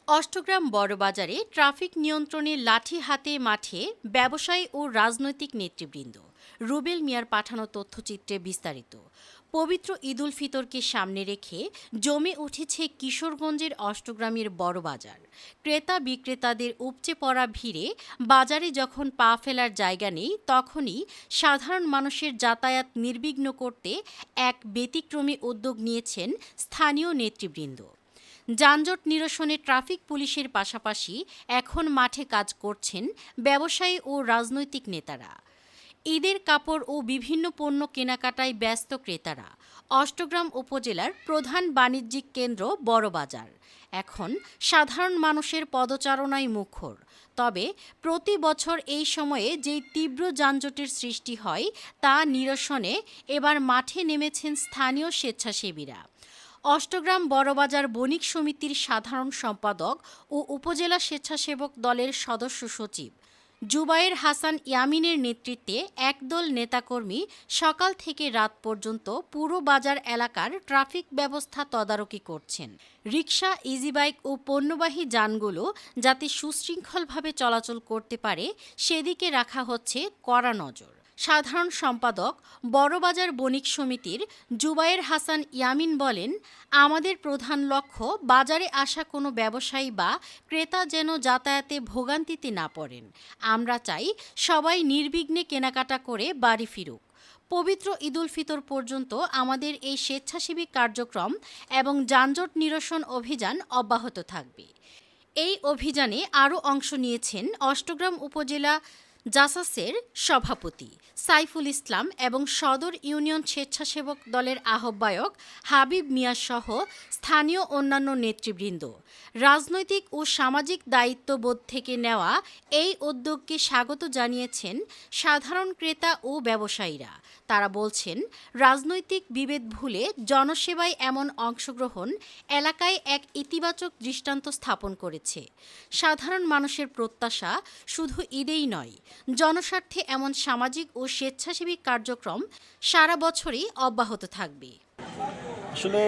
Austagram বড়বাজারে traffic নিয়ন্ত্রণে লাঠি হাতে মাঠে ব্যবসায়ী ও রাজনৈতিক নেতৃবৃন্দ। রুবেল মিয়ার পাঠানো তথ্যচিত্রে বিস্তারিত। পবিত্র ঈদুল ফিতরকে সামনে রেখে জমে উঠেছে কিশোরগঞ্জের অষ্টগ্রামের বড়বাজার। ক্রেতা বিক্রেতাদের উপচে পড়া ভিড়ে বাজারে যখন পা ফেলার জায়গা নেই, তখনই সাধারণ মানুষের যাতায়াত নির্বিঘ্ন করতে এক ব্যতিক্রমী উদ্যোগ নিয়েছেন স্থানীয় নেতৃবৃন্দ। যানজট নিরসনে ট্রাফিক পুলিশের পাশাপাশি এখন মাঠে কাজ করছেন ব্যবসায়ী ও রাজনৈতিক নেতারা। ঈদের কাপড় ও বিভিন্ন পণ্য কেনাকাটায় ব্যস্ত ক্রেতারা। অষ্টগ্রাম উপজেলার প্রধান বাণিজ্যিক কেন্দ্র বড়বাজার এখন সাধারণ মানুষের পদচারণায় মুখর। তবে প্রতি বছর এই সময়ে যেই তীব্র যানজটের সৃষ্টি হয় তা নিরসনে এবার মাঠে নেমেছেন স্থানীয় স্বেচ্ছাসেবীরা। অষ্টগ্রাম বড়বাজার বণিক সমিতির সাধারণ সম্পাদক ও উপজেলা স্বেচ্ছাসেবক দলের সদস্য সচিব জুবায়ের হাসান ইয়ামিনের নেতৃত্বে একদল নেতাকর্মী সকাল থেকে রাত পর্যন্ত পুরো বাজার এলাকার ট্রাফিক ব্যবস্থা তদারকি করছেন। রিকশা, ইজিবাইক ও পণ্যবাহী যানগুলো যাতে সুশৃঙ্খলভাবে চলাচল করতে পারে সেদিকে রাখা হচ্ছে কড়া নজর। সাধারণ সম্পাদক বড়বাজার বণিক সমিতির জুবায়ের হাসান ইয়ামিন বলেন, আমাদের প্রধান লক্ষ্য বাজারে আসা কোনো ব্যবসায়ী বা ক্রেতা যেন যাতায়াতে ভোগান্তিতে না পড়েন। আমরা চাই সবাই নির্বিঘ্নে কেনাকাটা করে বাড়ি ফিরুক। পবিত্র ঈদুল ফিতর পর্যন্ত আমাদের এই স্বেচ্ছাসেবী কার্যক্রম এবং যানজট নিরসন অভিযান অব্যাহত থাকবে। এই অভিযানে আরও অংশ নিয়েছেন অষ্টগ্রাম উপজেলা জাসাসের সভাপতি সাইফুল ইসলাম এবং সদর ইউনিয়ন স্বেচ্ছাসেবক দলের আহ্বায়ক হাবিব মিয়া সহ স্থানীয় অন্যান্য নেতৃবৃন্দ। রাজনৈতিক ও সামাজিক দায়িত্ববোধ থেকে নেওয়া এই উদ্যোগকে স্বাগত জানিয়েছেন সাধারণ ক্রেতা ও ব্যবসায়ীরা। তারা বলছেন, রাজনৈতিক বিভেদ ভুলে জনসেবায় এমন অংশগ্রহণ এলাকায় এক ইতিবাচক দৃষ্টান্ত স্থাপন করেছে। সাধারণ মানুষের প্রত্যাশা শুধু ঈদেই নয়, জনস্বার্থে এমন সামাজিক ও স্বেচ্ছাসেবী কার্যক্রম সারা বছরই অব্যাহত থাকবে। আসলে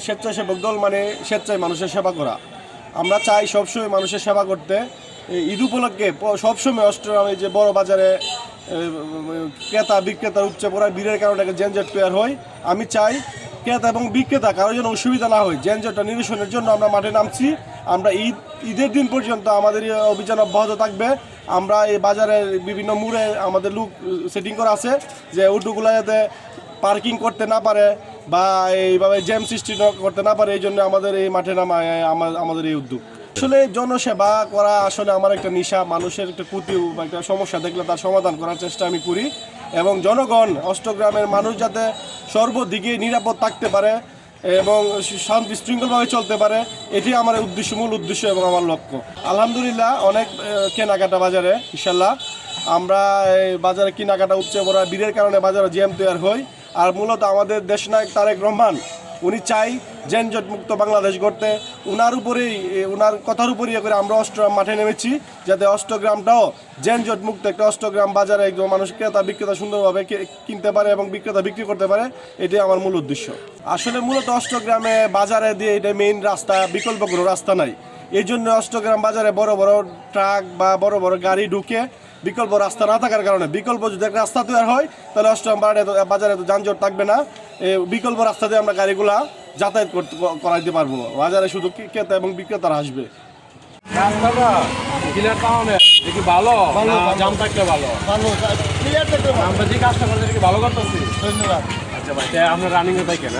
স্বেচ্ছাসেবক দল মানে স্বেচ্ছায় মানুষের সেবা করা। আমরা চাই সবসময় মানুষের সেবা করতে। ঈদ উপলক্ষে সবসময় অষ্টগ্রামে যে বড় বাজারে ক্রেতা বিক্রেতার উপচে পড়া ভিড়ের কারণে যানজট তৈরি হয়। আমি চাই ক্রেতা এবং বিক্রেতা কারোর যেন অসুবিধা না হয়, যানজটটা নিরসনের জন্য আমরা মাঠে নামছি। আমরা ঈদের দিন পর্যন্ত আমাদের এই অভিযান অব্যাহত থাকবে। আমরা এই বাজারের বিভিন্ন মোড়ে আমাদের লোক সেটিং করা আছে যে অটোগুলো যাতে পার্কিং করতে না পারে বা এইভাবে জ্যাম সৃষ্টি করতে না পারে, এই জন্য আমাদের এই মাঠে নামা আমাদের এই উদ্যোগ। আসলে জনসেবা করা আসলে আমার একটা নেশা। মানুষের একটা ক্ষতি বা একটা সমস্যা দেখলে তার সমাধান করার চেষ্টা আমি করি এবং জনগণ অষ্টগ্রামের মানুষ যাতে সর্বদিকে নিরাপদ থাকতে পারে এবং শান্তি শৃঙ্খলভাবে চলতে পারে, এটি আমার উদ্দেশ্য, মূল উদ্দেশ্য এবং আমার লক্ষ্য। আলহামদুলিল্লাহ অনেক কেনাকাটা বাজারে, ইনশাল্লাহ আমরা এই বাজারে কেনাকাটা উপচে পড়া ভিড়ের কারণে বাজারে জ্যাম তৈরি হয়। আর মূলত আমাদের দেশনায়ক তারেক রহমান উনি চাই যানজট মুক্ত বাংলাদেশ গড়তে। ওনার কথার উপরই করে আমরা অষ্টগ্রাম মাঠে নেমেছি, যাতে অষ্টগ্রামটাও যানজট মুক্ত একটা অষ্টগ্রাম বাজারে একদম মানুষ ক্রেতা বিক্রেতা সুন্দরভাবে কিনতে পারে এবং বিক্রেতা বিক্রি করতে পারে, এটাই আমার মূল উদ্দেশ্য। আসলে মূলত অষ্টগ্রামে বাজারে দিয়ে এটা মেইন রাস্তা, বিকল্প কোনো রাস্তা নাই। এই জন্য অষ্টগ্রাম বাজারে বড় বড় ট্রাক বা বড় বড় গাড়ি ঢুকে, বিকল্প রাস্তা না থাকার কারণে, বিকল্প যদি একটা রাস্তা তৈরি হয় তাহলে অষ্টগ্রাম বাজারে তো যানজট থাকবে না। বিকল্প রাস্তা দিয়ে আমরা গাড়িগুলা যাতায়াত করাইতে পারবো। বাজারে শুধু ক্রেতা এবং বিক্রেতারা আসবে। আমরা রানিং থাকেন।